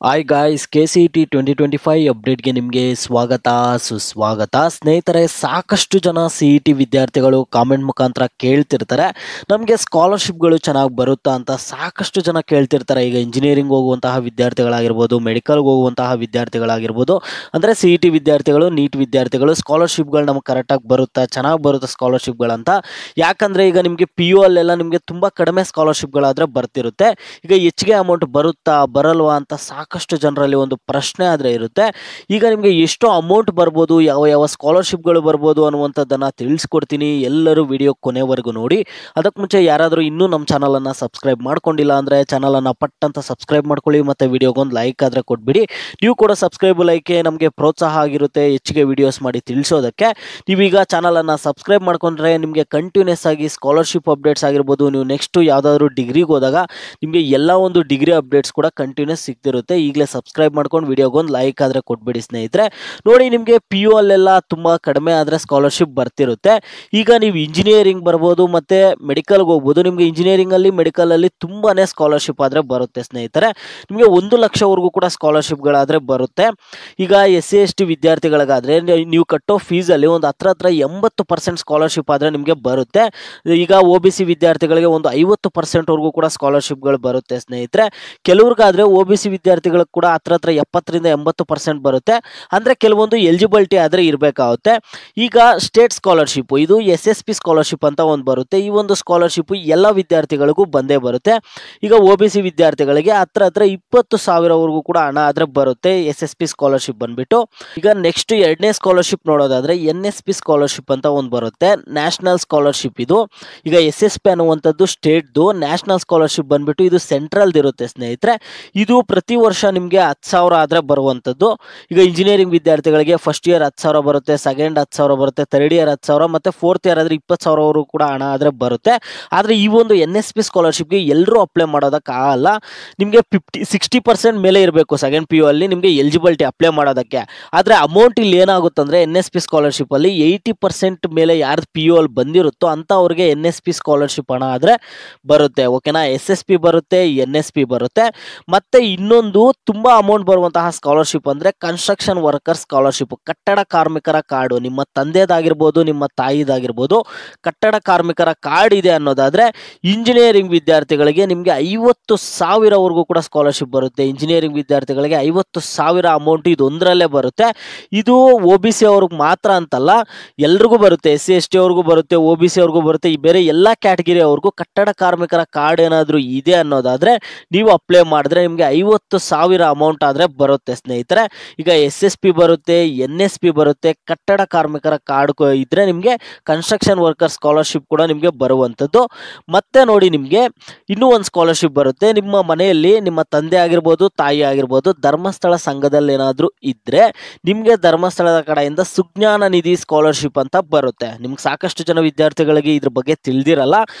Hi guys, KCET 2025 ಅಪ್ಡೇಟ್ಗೆ ನಿಮಗೆ ಸ್ವಾಗತ ಸುಸ್ವಾಗತ. ಸ್ನೇಹಿತರೆ, ಸಾಕಷ್ಟು ಜನ CET ವಿದ್ಯಾರ್ಥಿಗಳು ಕಾಮೆಂಟ್ ಮುಖಾಂತರ ಕೇಳ್ತಿರ್ತಾರೆ, ನಮಗೆ ಸ್ಕಾಲರ್ಶಿಪ್ಗಳು ಚೆನ್ನಾಗಿ ಬರುತ್ತಾ ಅಂತ ಸಾಕಷ್ಟು ಜನ ಕೇಳ್ತಿರ್ತಾರೆ. ಈಗ ಇಂಜಿನಿಯರಿಂಗ್ ಹೋಗುವಂತಹ ವಿದ್ಯಾರ್ಥಿಗಳಾಗಿರ್ಬೋದು, ಮೆಡಿಕಲ್ಗೆ ಹೋಗುವಂತಹ ವಿದ್ಯಾರ್ಥಿಗಳಾಗಿರ್ಬೋದು, ಅಂದರೆ CET ವಿದ್ಯಾರ್ಥಿಗಳು, ನೀಟ್ ವಿದ್ಯಾರ್ಥಿಗಳು ಸ್ಕಾಲರ್ಶಿಪ್ಗಳು ನಮಗೆ ಕರೆಕ್ಟಾಗಿ ಬರುತ್ತಾ, ಚೆನ್ನಾಗಿ ಬರುತ್ತೆ ಸ್ಕಾಲರ್ಶಿಪ್ಗಳಂತ. ಯಾಕಂದರೆ ಈಗ ನಿಮಗೆ PU ಅಲ್ಲೆಲ್ಲ ನಿಮಗೆ ತುಂಬ ಕಡಿಮೆ ಸ್ಕಾಲರ್ಶಿಪ್ಗಳಾದರೆ ಬರ್ತಿರುತ್ತೆ. ಈಗ ಹೆಚ್ಚಿಗೆ ಅಮೌಂಟ್ ಬರುತ್ತಾ ಬರಲ್ವಾ ಅಂತ ಸಾಕಷ್ಟು ಜನರಲ್ಲಿ ಒಂದು ಪ್ರಶ್ನೆ ಆದರೆ ಇರುತ್ತೆ. ಈಗ ನಿಮಗೆ ಎಷ್ಟು ಅಮೌಂಟ್ ಬರ್ಬೋದು, ಯಾವ ಯಾವ ಸ್ಕಾಲರ್ಶಿಪ್ಗಳು ಬರ್ಬೋದು ಅನ್ನುವಂಥದ್ದನ್ನು ತಿಳಿಸ್ಕೊಡ್ತೀನಿ. ಎಲ್ಲರೂ ವಿಡಿಯೋ ಕೊನೆವರೆಗೂ ನೋಡಿ. ಅದಕ್ಕೆ ಮುಂಚೆ ಯಾರಾದರೂ ಇನ್ನೂ ನಮ್ಮ ಚಾನಲನ್ನು ಸಬ್ಸ್ಕ್ರೈಬ್ ಮಾಡ್ಕೊಂಡಿಲ್ಲ ಅಂದರೆ ಚಾನಲನ್ನು ಪಟ್ಟಂತ ಸಬ್ಸ್ಕ್ರೈಬ್ ಮಾಡ್ಕೊಳ್ಳಿ, ಮತ್ತು ವಿಡಿಯೋಗೊಂದು ಲೈಕ್ ಆದರೆ ಕೊಟ್ಬಿಡಿ. ನೀವು ಕೂಡ ಸಬ್ಸ್ಕ್ರೈಬ್ ಲೈಕೆ ನಮಗೆ ಪ್ರೋತ್ಸಾಹ ಆಗಿರುತ್ತೆ ಹೆಚ್ಚಿಗೆ ವಿಡಿಯೋಸ್ ಮಾಡಿ ತಿಳಿಸೋದಕ್ಕೆ. ನೀವೀಗ ಚಾನಲನ್ನು ಸಬ್ಸ್ಕ್ರೈಬ್ ಮಾಡ್ಕೊಂಡ್ರೆ ನಿಮಗೆ ಕಂಟಿನ್ಯೂಸ್ ಆಗಿ ಸ್ಕಾಲರ್ಶಿಪ್ ಅಪ್ಡೇಟ್ಸ್ ಆಗಿರ್ಬೋದು, ನೀವು ನೆಕ್ಸ್ಟು ಯಾವುದಾದ್ರೂ ಡಿಗ್ರಿಗೆ ಹೋದಾಗ ನಿಮಗೆ ಎಲ್ಲ ಒಂದು ಡಿಗ್ರಿ ಅಪ್ಡೇಟ್ಸ್ ಕೂಡ ಕಂಟಿನ್ಯೂಸ್ ಸಿಗ್ತಿರುತ್ತೆ. ಈಗಲೇ ಸಬ್ಸ್ಕ್ರೈಬ್ ಮಾಡ್ಕೊಂಡು ವಿಡಿಯೋಗೊಂದು ಲೈಕ್ ಆದರೆ ಕೊಟ್ಬಿಡಿ ಸ್ನೇಹಿತರೆ. ನೋಡಿ, ನಿಮಗೆ PU ಅಲ್ಲೆಲ್ಲ ತುಂಬ ಕಡಿಮೆ ಆದರೆ ಸ್ಕಾಲರ್ಶಿಪ್ ಬರ್ತಿರುತ್ತೆ. ಈಗ ನೀವು ಇಂಜಿನಿಯರಿಂಗ್ ಬರ್ಬೋದು ಮತ್ತು ಮೆಡಿಕಲ್ಗೆ ಹೋಗ್ಬೋದು. ನಿಮಗೆ ಇಂಜಿನಿಯರಿಂಗಲ್ಲಿ ಮೆಡಿಕಲಲ್ಲಿ ತುಂಬಾ ಸ್ಕಾಲರ್ಶಿಪ್ ಆದರೆ ಬರುತ್ತೆ ಸ್ನೇಹಿತರೆ. ನಿಮಗೆ 1 ಲಕ್ಷವರೆಗೂ ಕೂಡ ಸ್ಕಾಲರ್ಶಿಪ್ಗಳಾದರೆ ಬರುತ್ತೆ. ಈಗ SC/ST ವಿದ್ಯಾರ್ಥಿಗಳಿಗಾದರೆ ನೀವು ಕಟ್ಟೋ ಫೀಸಲ್ಲಿ ಒಂದು ಹತ್ರ 80% ಸ್ಕಾಲರ್ಶಿಪ್ ಆದರೆ ನಿಮಗೆ ಬರುತ್ತೆ. ಈಗ OBC ವಿದ್ಯಾರ್ಥಿಗಳಿಗೆ ಒಂದು 50%ವರೆಗೂ ಕೂಡ ಸ್ಕಾಲರ್ಶಿಪ್ಗಳು ಬರುತ್ತೆ ಸ್ನೇಹಿತರೆ. ಕೆಲವ್ರಿಗಾದರೆ OBC ವಿದ್ಯಾರ್ಥಿಗಳಿಗೆ ಕೂಡ ಹತ್ರ 70ರಿಂದ 80% ಬರುತ್ತೆ. ಅಂದರೆ ಕೆಲವೊಂದು ಎಲಿಜಿಬಿಲಿಟಿ ಆದರೆ ಇರಬೇಕಾಗುತ್ತೆ. ಈಗ ಸ್ಟೇಟ್ ಸ್ಕಾಲರ್ಶಿಪ್ಪು, ಇದು SSP ಸ್ಕಾಲರ್ಶಿಪ್ ಅಂತ ಒಂದು ಬರುತ್ತೆ. ಈ ಒಂದು ಸ್ಕಾಲರ್ಶಿಪ್ಪು ಎಲ್ಲ ವಿದ್ಯಾರ್ಥಿಗಳಿಗೂ ಬಂದೇ ಬರುತ್ತೆ. ಈಗ OBC ವಿದ್ಯಾರ್ಥಿಗಳಿಗೆ ಹತ್ರ 20,000ವರೆಗೂ ಕೂಡ ಹಣ ಆದರೆ ಬರುತ್ತೆ SSP ಸ್ಕಾಲರ್ಶಿಪ್ ಬಂದ್ಬಿಟ್ಟು. ಈಗ ನೆಕ್ಸ್ಟ್ ಎರಡನೇ ಸ್ಕಾಲರ್ಶಿಪ್ ನೋಡೋದಾದರೆ NSP ಸ್ಕಾಲರ್ಶಿಪ್ ಅಂತ ಒಂದು ಬರುತ್ತೆ, ನ್ಯಾಷನಲ್ ಸ್ಕಾಲರ್ಶಿಪ್. ಇದು ಈಗ SSP ಅನ್ನುವಂಥದ್ದು ಸ್ಟೇಟ್ದು, ನ್ಯಾಷನಲ್ ಸ್ಕಾಲರ್ಶಿಪ್ ಬಂದ್ಬಿಟ್ಟು ಇದು ಸೆಂಟ್ರಲ್ದು ಇರುತ್ತೆ ಸ್ನೇಹಿತರೆ. ಇದು ಪ್ರತಿ ವರ್ಷ ನಿಮಗೆ 10,000 ಆದರೆ ಬರುವಂಥದ್ದು. ಈಗ ಇಂಜಿನಿಯರಿಂಗ್ ವಿದ್ಯಾರ್ಥಿಗಳಿಗೆ ಫಸ್ಟ್ ಇಯರ್ 10,000 ಬರುತ್ತೆ, ಸೆಕೆಂಡ್ 10,000 ಬರುತ್ತೆ, ಥರ್ಡ್ ಇಯರ್ 10,000 ಮತ್ತು ಫೋರ್ತ್ ಇಯರ್ ಆದರೆ 20,000 ಕೂಡ ಹಣ ಆದರೆ ಬರುತ್ತೆ. ಆದರೆ ಈ ಒಂದು NSP ಸ್ಕಾಲರ್ಶಿಪ್ಗೆ ಎಲ್ಲರೂ ಅಪ್ಲೈ ಮಾಡೋದಕ್ಕಾಗಲ್ಲ. ನಿಮಗೆ 60% ಮೇಲೆ ಇರಬೇಕು ಸೆಕೆಂಡ್ PU ಅಲ್ಲಿ ನಿಮಗೆ ಎಲಿಜಿಬಿಲಿಟಿ ಅಪ್ಲೈ ಮಾಡೋದಕ್ಕೆ. ಆದರೆ ಅಮೌಂಟ್ ಇಲ್ಲಿ ಏನಾಗುತ್ತಂದರೆ NSP ಸ್ಕಾಲರ್ಶಿಪ್ಪಲ್ಲಿ 80% ಮೇಲೆ ಯಾರ್ದು PU ಅಲ್ಲಿ ಬಂದಿರುತ್ತೋ ಅಂಥವ್ರಿಗೆ NSP ಸ್ಕಾಲರ್ಶಿಪ್ ಹಣ ಆದರೆ ಬರುತ್ತೆ. ಓಕೆನಾ, SSP ಬರುತ್ತೆ, NSP ಬರುತ್ತೆ. ಮತ್ತು ಇನ್ನೊಂದು ತುಂಬ ಅಮೌಂಟ್ ಬರುವಂತಹ ಸ್ಕಾಲರ್ಶಿಪ್ ಅಂದರೆ ಕನ್ಸ್ಟ್ರಕ್ಷನ್ ವರ್ಕರ್ ಸ್ಕಾಲರ್ಶಿಪ್, ಕಟ್ಟಡ ಕಾರ್ಮಿಕರ ಕಾರ್ಡು. ನಿಮ್ಮ ತಂದೆದಾಗಿರ್ಬೋದು, ನಿಮ್ಮ ತಾಯಿದಾಗಿರ್ಬೋದು, ಕಟ್ಟಡ ಕಾರ್ಮಿಕರ ಕಾರ್ಡ್ ಇದೆ ಅನ್ನೋದಾದರೆ ಇಂಜಿನಿಯರಿಂಗ್ ವಿದ್ಯಾರ್ಥಿಗಳಿಗೆ ನಿಮಗೆ 50,000ವರೆಗೂ ಕೂಡ ಸ್ಕಾಲರ್ಶಿಪ್ ಬರುತ್ತೆ. ಇಂಜಿನಿಯರಿಂಗ್ ವಿದ್ಯಾರ್ಥಿಗಳಿಗೆ 50,000 ಅಮೌಂಟ್ ಇದೊಂದರಲ್ಲೇ ಬರುತ್ತೆ. ಇದು OBC ಅವ್ರಿಗೆ ಮಾತ್ರ ಅಂತಲ್ಲ, ಎಲ್ರಿಗೂ ಬರುತ್ತೆ. SC/ST ಅವ್ರಿಗೂ ಬರುತ್ತೆ, OBC ಅವ್ರಿಗೂ ಬರುತ್ತೆ. ಈ ಬೇರೆ ಎಲ್ಲ ಕ್ಯಾಟಗಿರಿ ಅವ್ರಿಗೂ ಕಟ್ಟಡ ಕಾರ್ಮಿಕರ ಕಾರ್ಡ್ ಏನಾದರೂ ಇದೆ ಅನ್ನೋದಾದರೆ ನೀವು ಅಪ್ಲೈ ಮಾಡಿದ್ರೆ ನಿಮಗೆ 50,000 ಅಮೌಂಟ್ ಆದರೆ ಬರುತ್ತೆ ಸ್ನೇಹಿತರೆ. ಈಗ SSP ಬರುತ್ತೆ, NSP ಬರುತ್ತೆ, ಕಟ್ಟಡ ಕಾರ್ಮಿಕರ ಕಾರ್ಡ್ ಇದ್ದರೆ ನಿಮಗೆ ಕನ್ಸ್ಟ್ರಕ್ಷನ್ ವರ್ಕರ್ ಸ್ಕಾಲರ್ಶಿಪ್ ಕೂಡ ನಿಮಗೆ ಬರುವಂಥದ್ದು. ಮತ್ತೆ ನೋಡಿ, ನಿಮಗೆ ಇನ್ನೂ ಒಂದು ಸ್ಕಾಲರ್ಶಿಪ್ ಬರುತ್ತೆ. ನಿಮ್ಮ ಮನೆಯಲ್ಲಿ ನಿಮ್ಮ ತಂದೆ ಆಗಿರ್ಬೋದು, ತಾಯಿ ಆಗಿರ್ಬೋದು ಧರ್ಮಸ್ಥಳ ಸಂಘದಲ್ಲಿ ಏನಾದರೂ ಇದ್ದರೆ ನಿಮಗೆ ಧರ್ಮಸ್ಥಳದ ಕಡೆಯಿಂದ ಸುಜ್ಞಾನ ನಿಧಿ ಸ್ಕಾಲರ್ಶಿಪ್ ಅಂತ ಬರುತ್ತೆ. ನಿಮ್ಗೆ ಸಾಕಷ್ಟು ಜನ ವಿದ್ಯಾರ್ಥಿಗಳಿಗೆ ಇದ್ರ ಬಗ್ಗೆ ತಿಳಿದಿರಲ್ಲ.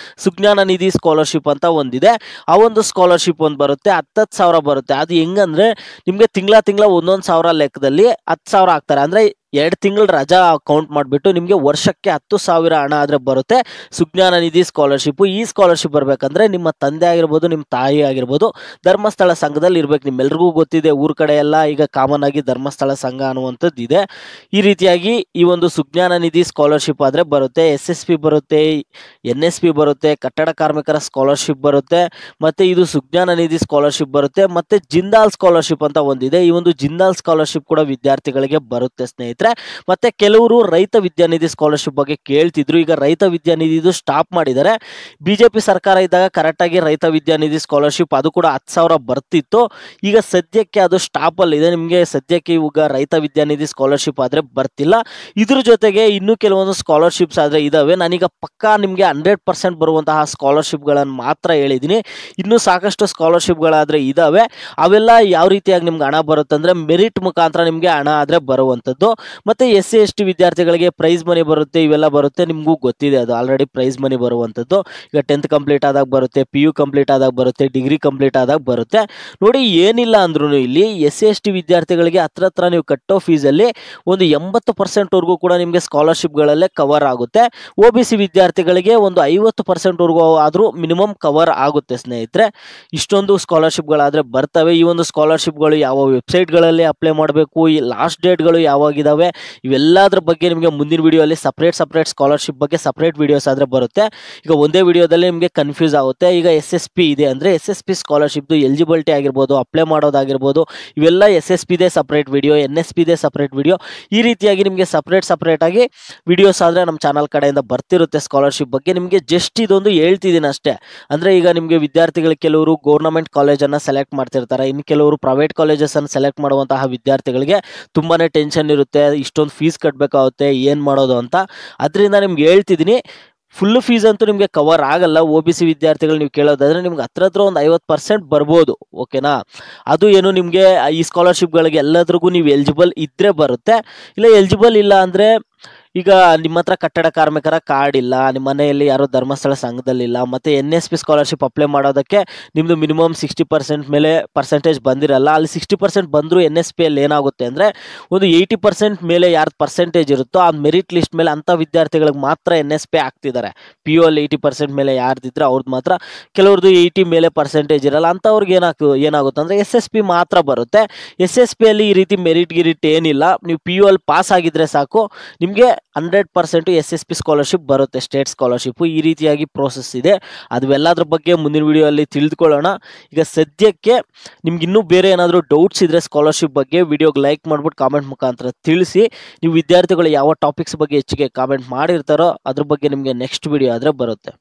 ಸುಜ್ಞಾನ ನಿಧಿ ಸ್ಕಾಲರ್ಶಿಪ್ ಅಂತ ಒಂದಿದೆ. ಆ ಒಂದು ಸ್ಕಾಲರ್ಶಿಪ್ ಒಂದು ಬರುತ್ತೆ, 10,000 ಬರುತ್ತೆ. ಅದು ಹೆಂಗಂದರೆ ನಿಮಗೆ ತಿಂಗಳ 1,000 ಲೆಕ್ಕದಲ್ಲಿ 10,000 ಆಗ್ತಾರೆ. ಅಂದರೆ 2 ತಿಂಗಳು ರಜಾ ಕೌಂಟ್ ಮಾಡಿಬಿಟ್ಟು ನಿಮಗೆ ವರ್ಷಕ್ಕೆ 10,000 ಹಣ ಆದರೆ ಬರುತ್ತೆ ಸುಜ್ಞಾನ ನಿಧಿ ಸ್ಕಾಲರ್ಶಿಪ್ಪು. ಈ ಸ್ಕಾಲರ್ಶಿಪ್ ಬರಬೇಕಂದ್ರೆ ನಿಮ್ಮ ತಂದೆ ಆಗಿರ್ಬೋದು, ನಿಮ್ಮ ತಾಯಿ ಆಗಿರ್ಬೋದು ಧರ್ಮಸ್ಥಳ ಸಂಘದಲ್ಲಿ ಇರಬೇಕು. ನಿಮ್ಮೆಲ್ರಿಗೂ ಗೊತ್ತಿದೆ, ಊರ ಕಡೆ ಎಲ್ಲ ಈಗ ಕಾಮನ್ ಆಗಿ ಧರ್ಮಸ್ಥಳ ಸಂಘ ಅನ್ನುವಂಥದ್ದು ಇದೆ. ಈ ರೀತಿಯಾಗಿ ಈ ಒಂದು ಸುಜ್ಞಾನ ನಿಧಿ ಸ್ಕಾಲರ್ಶಿಪ್ ಆದರೆ ಬರುತ್ತೆ. SSP ಬರುತ್ತೆ, NSP ಬರುತ್ತೆ, ಕಟ್ಟಡ ಕಾರ್ಮಿಕರ ಸ್ಕಾಲರ್ಶಿಪ್ ಬರುತ್ತೆ, ಮತ್ತು ಇದು ಸುಜ್ಞಾನ ನಿಧಿ ಸ್ಕಾಲರ್ಶಿಪ್ ಬರುತ್ತೆ. ಮತ್ತು ಜಿಂದಾಲ್ ಸ್ಕಾಲರ್ಶಿಪ್ ಅಂತ ಒಂದಿದೆ. ಈ ಒಂದು ಜಿಂದಾಲ್ ಸ್ಕಾಲರ್ಶಿಪ್ ಕೂಡ ವಿದ್ಯಾರ್ಥಿಗಳಿಗೆ ಬರುತ್ತೆ ಸ್ನೇಹಿತರೆ. ಮತ್ತೆ ಕೆಲವರು ರೈತ ವಿದ್ಯಾನಿಧಿ ಸ್ಕಾಲರ್ಶಿಪ್ ಬಗ್ಗೆ ಕೇಳ್ತಿದ್ರು. ಈಗ ರೈತ ವಿದ್ಯಾನಿಧಿದು ಸ್ಟಾಪ್ ಮಾಡಿದ್ದಾರೆ. BJP ಸರ್ಕಾರ ಇದ್ದಾಗ ಕರೆಕ್ಟಾಗಿ ರೈತ ವಿದ್ಯಾನಿಧಿ ಸ್ಕಾಲರ್ಶಿಪ್ ಅದು ಕೂಡ 10,000 ಬರ್ತಿತ್ತು. ಈಗ ಸದ್ಯಕ್ಕೆ ಅದು ಸ್ಟಾಪಲ್ಲಿದೆ. ನಿಮಗೆ ಸದ್ಯಕ್ಕೆ ಇವಾಗ ರೈತ ವಿದ್ಯಾನಿಧಿ ಸ್ಕಾಲರ್ಶಿಪ್ ಆದರೆ ಬರ್ತಿಲ್ಲ. ಇದ್ರ ಜೊತೆಗೆ ಇನ್ನೂ ಕೆಲವೊಂದು ಸ್ಕಾಲರ್ಶಿಪ್ಸ್ ಆದರೆ ಇದ್ದಾವೆ. ನಾನೀಗ ಪಕ್ಕಾ ನಿಮಗೆ 100% ಬರುವಂತಹ ಸ್ಕಾಲರ್ಶಿಪ್ಗಳನ್ನು ಮಾತ್ರ ಹೇಳಿದ್ದೀನಿ. ಇನ್ನೂ ಸಾಕಷ್ಟು ಸ್ಕಾಲರ್ಶಿಪ್ಗಳಾದರೆ ಇದ್ದಾವೆ. ಅವೆಲ್ಲ ಯಾವ ರೀತಿಯಾಗಿ ನಿಮ್ಗೆ ಹಣ ಬರುತ್ತೆ ಅಂದರೆ ಮೆರಿಟ್ ಮುಖಾಂತರ ನಿಮಗೆ ಹಣ ಆದರೆ ಬರುವಂಥದ್ದು. ಮತ್ತು SC ST ವಿದ್ಯಾರ್ಥಿಗಳಿಗೆ ಪ್ರೈಸ್ ಮನಿ ಬರುತ್ತೆ, ಇವೆಲ್ಲ ಬರುತ್ತೆ, ನಿಮಗೂ ಗೊತ್ತಿದೆ ಅದು ಆಲ್ರೆಡಿ ಪ್ರೈಸ್ ಮನಿ ಬರುವಂಥದ್ದು. ಈಗ 10th ಕಂಪ್ಲೀಟ್ ಆದಾಗ ಬರುತ್ತೆ, PU ಕಂಪ್ಲೀಟ್ ಆದಾಗ ಬರುತ್ತೆ, ಡಿಗ್ರಿ ಕಂಪ್ಲೀಟ್ ಆದಾಗ ಬರುತ್ತೆ. ನೋಡಿ ಏನಿಲ್ಲ ಅಂದ್ರೂ ಇಲ್ಲಿ SC ST ವಿದ್ಯಾರ್ಥಿಗಳಿಗೆ ಹತ್ರ ನೀವು ಕಟ್ಟೋ ಫೀಸಲ್ಲಿ ಒಂದು 80% ಕೂಡ ನಿಮಗೆ ಸ್ಕಾಲರ್ಶಿಪ್ಗಳಲ್ಲೇ ಕವರ್ ಆಗುತ್ತೆ. OBC ವಿದ್ಯಾರ್ಥಿಗಳಿಗೆ ಒಂದು 50% ಆದರೂ ಮಿನಿಮಮ್ ಕವರ್ ಆಗುತ್ತೆ ಸ್ನೇಹಿತರೆ. ಇಷ್ಟೊಂದು ಸ್ಕಾಲರ್ಶಿಪ್ಗಳಾದರೆ ಬರ್ತವೆ. ಈ ಒಂದು ಸ್ಕಾಲರ್ಶಿಪ್ಗಳು ಯಾವ ವೆಬ್ಸೈಟ್ಗಳಲ್ಲಿ ಅಪ್ಲೈ ಮಾಡಬೇಕು, ಈ ಲಾಸ್ಟ್ ಡೇಟ್ಗಳು ಯಾವಾಗಿದ್ದಾವೆ, ಇವೆಲ್ಲದ್ರ ಬಗ್ಗೆ ನಿಮಗೆ ಮುಂದಿನ ವಿಡಿಯೋಲ್ಲಿ ಸಪ್ರೇಟ್ ಸ್ಕಾಲರ್ಶಿಪ್ ಬಗ್ಗೆ ಸಪ್ರೇಟ್ ವಿಡಿಯೋಸ್ ಆದರೆ ಬರುತ್ತೆ. ಈಗ ಒಂದೇ ವಿಡಿಯೋದಲ್ಲಿ ನಿಮಗೆ ಕನ್ಫ್ಯೂಸ್ ಆಗುತ್ತೆ. ಈಗ SSP ಇದೆ ಅಂದರೆ SSP ಸ್ಕಾಲರ್ಶಿಪ್ದು ಎಲಿಜಿಬಿಲಿಟಿ ಆಗಿರ್ಬೋದು, ಅಪ್ಲೈ ಮಾಡೋದಾಗಿರ್ಬೋದು, ಇವೆಲ್ಲ SSP they separate video, NSP they separate video, ಈ ರೀತಿಯಾಗಿ ನಿಮಗೆ ಸಪ್ರೇಟ್ ಆಗಿ ವಿಡಿಯೋಸ್ ಆದರೆ ನಮ್ಮ ಚಾನಲ್ ಕಡೆಯಿಂದ ಬರ್ತಿರುತ್ತೆ ಸ್ಕಾಲರ್ಶಿಪ್ ಬಗ್ಗೆ. ನಿಮಗೆ ಜಸ್ಟ್ ಇದೊಂದು ಹೇಳ್ತಿದ್ದೀನಿ ಅಷ್ಟೇ. ಅಂದರೆ ಈಗ ನಿಮಗೆ ವಿದ್ಯಾರ್ಥಿಗಳು ಕೆಲವರು ಗೌರ್ನಮೆಂಟ್ ಕಾಲೇಜನ್ನು ಸೆಲೆಕ್ಟ್ ಮಾಡ್ತಿರ್ತಾರೆ, ಇನ್ನು ಕೆಲವರು ಪ್ರೈವೇಟ್ ಕಾಲೇಜಸನ್ನು ಸೆಲೆಕ್ಟ್ ಮಾಡುವಂತಹ ವಿದ್ಯಾರ್ಥಿಗಳಿಗೆ ತುಂಬಾ ಟೆನ್ಷನ್ ಇರುತ್ತೆ, ಇಷ್ಟೊಂದು ಫೀಸ್ ಕಟ್ಟಬೇಕಾಗುತ್ತೆ, ಏನು ಮಾಡೋದು ಅಂತ. ಅದರಿಂದ ನಿಮ್ಗೆ ಹೇಳ್ತಿದ್ದೀನಿ, ಫುಲ್ ಫೀಸ್ ಅಂತೂ ನಿಮಗೆ ಕವರ್ ಆಗಲ್ಲ. OBC ವಿದ್ಯಾರ್ಥಿಗಳು ನೀವು ಕೇಳೋದಾದರೆ ನಿಮ್ಗೆ ಹತ್ರ ಒಂದು 50% ಬರ್ಬೋದು, ಓಕೆನಾ. ಅದು ಏನು ನಿಮಗೆ ಈ ಸ್ಕಾಲರ್ಶಿಪ್ಗಳಿಗೆ ಎಲ್ಲದ್ರಿಗೂ ನೀವು ಎಲಿಜಿಬಲ್ ಇದ್ದರೆ ಬರುತ್ತೆ, ಇಲ್ಲ ಎಲಿಜಿಬಲ್ ಇಲ್ಲ ಅಂದರೆ ಈಗ ನಿಮ್ಮ ಹತ್ರ ಕಟ್ಟಡ ಕಾರ್ಮಿಕರ ಕಾರ್ಡ್ ಇಲ್ಲ, ನಿಮ್ಮ ಮನೆಯಲ್ಲಿ ಯಾರೋ ಧರ್ಮಸ್ಥಳ ಸಂಘದಲ್ಲಿಲ್ಲ, ಮತ್ತು NSP ಸ್ಕಾಲರ್ಶಿಪ್ ಅಪ್ಲೈ ಮಾಡೋದಕ್ಕೆ ನಿಮ್ಮದು ಮಿನಿಮಮ್ 60% ಮೇಲೆ ಪರ್ಸೆಂಟೇಜ್ ಬಂದಿರಲ್ಲ. ಅಲ್ಲಿ 60% ಬಂದರೂ NSPಯಲ್ಲಿ ಏನಾಗುತ್ತೆ ಅಂದರೆ ಒಂದು 80% ಮೇಲೆ ಯಾರ್ದು ಪರ್ಸೆಂಟೇಜ್ ಇರುತ್ತೋ ಆ ಮೆರಿಟ್ ಲಿಸ್ಟ್ ಮೇಲೆ ಅಂಥ ವಿದ್ಯಾರ್ಥಿಗಳಿಗೆ ಮಾತ್ರ NSP ಆಗ್ತಿದ್ದಾರೆ. PU ಅಲ್ಲಿ 80% ಮೇಲೆ ಯಾರ್ದಿದ್ರೆ ಅವ್ರದ್ದು ಮಾತ್ರ, ಕೆಲವ್ರದ್ದು 80 ಮೇಲೆ ಪರ್ಸೆಂಟೇಜ್ ಇರಲ್ಲ, ಅಂಥವ್ರಿಗೆ ಏನಾಗುತ್ತೆ ಅಂದರೆ SSP ಮಾತ್ರ ಬರುತ್ತೆ. SSPಯಲ್ಲಿ ಈ ರೀತಿ ಮೆರಿಟ್ ಏನಿಲ್ಲ, ನೀವು PU ಅಲ್ಲಿ ಪಾಸ್ ಆಗಿದ್ರೆ ಸಾಕು, ನಿಮಗೆ 100% SSP ಸ್ಕಾಲರ್ಶಿಪ್ ಬರುತ್ತೆ, ಸ್ಟೇಟ್ ಸ್ಕಾಲರ್ಶಿಪ್ಪು. ಈ ರೀತಿಯಾಗಿ ಪ್ರೋಸೆಸ್ ಇದೆ. ಅದೆಲ್ಲದ್ರ ಬಗ್ಗೆ ಮುಂದಿನ ವಿಡಿಯೋಲ್ಲಿ ತಿಳಿದುಕೊಳ್ಳೋಣ. ಈಗ ಸದ್ಯಕ್ಕೆ ನಿಮ್ಗೆ ಇನ್ನೂ ಬೇರೆ ಏನಾದರೂ ಡೌಟ್ಸ್ ಇದ್ದರೆ ಸ್ಕಾಲರ್ಶಿಪ್ ಬಗ್ಗೆ ವಿಡಿಯೋಗೆ ಲೈಕ್ ಮಾಡಿಬಿಟ್ಟು ಕಾಮೆಂಟ್ ಮುಖಾಂತರ ತಿಳಿಸಿ. ನೀವು ವಿದ್ಯಾರ್ಥಿಗಳು ಯಾವ ಟಾಪಿಕ್ಸ್ ಬಗ್ಗೆ ಹೆಚ್ಚಿಗೆ ಕಾಮೆಂಟ್ ಮಾಡಿರ್ತಾರೋ ಅದ್ರ ಬಗ್ಗೆ ನಿಮಗೆ ನೆಕ್ಸ್ಟ್ ವಿಡಿಯೋ ಆದರೆ ಬರುತ್ತೆ.